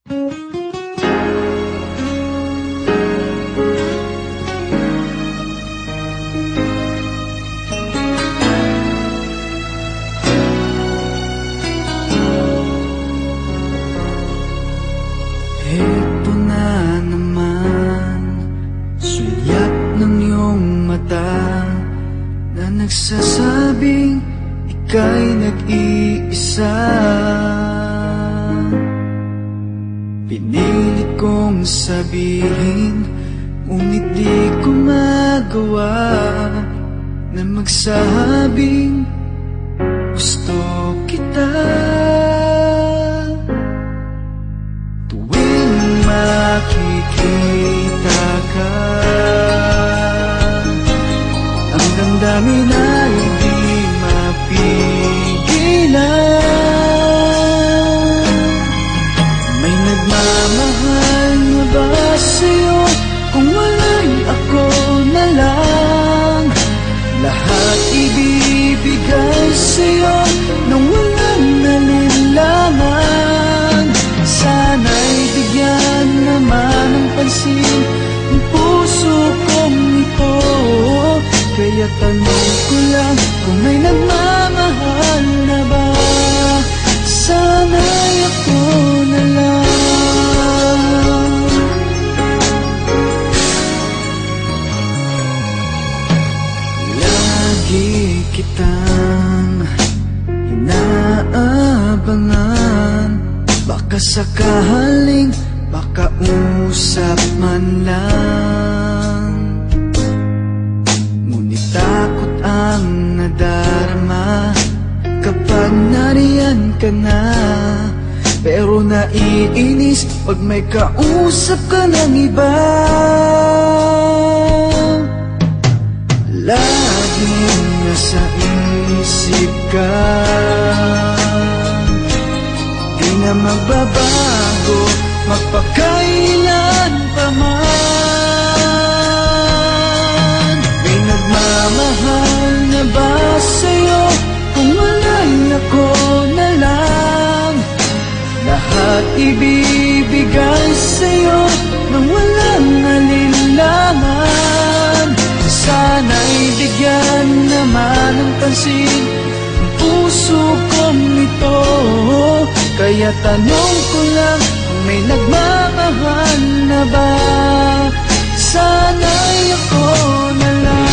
Eto na naman, sulyap ng iyong mata na nagsasabing ika'y nag-iisa. Pinilit kong sabihin, ngunit di ko magawa na magsabing gusto kita. Makikita ka, ang damdamin ay di mapigilan. May nagmamahal na ba sa'yo? Kung wala'y ako na lang, lahat ibibigay sa'yo nang walang nalinlangan. Sana'y bigyan naman ng pansin ang puso kong ito. Kaya tanong ko lang kung may nagmamahal na ba. Sana'y ako na lang. Lagi kitang inaabangan, baka sakaling makausap man lang. Ngunit takot ang nadarama kapag nariyan ka na. Pero naiinis pag may kausap ka ng iba. Laging nasa isip ka, di na magbabago magpakailan pa man. May nagmamahal na ba sa'yo? Kung wala'y ako na lang, lahat ibibigay sa'yo nang walang alinlangan. Sana'y bigyan naman ng pansin ang puso kong ito. Kaya tanong ko lang kung may nagmamahal na ba. Sana'y ako na lang.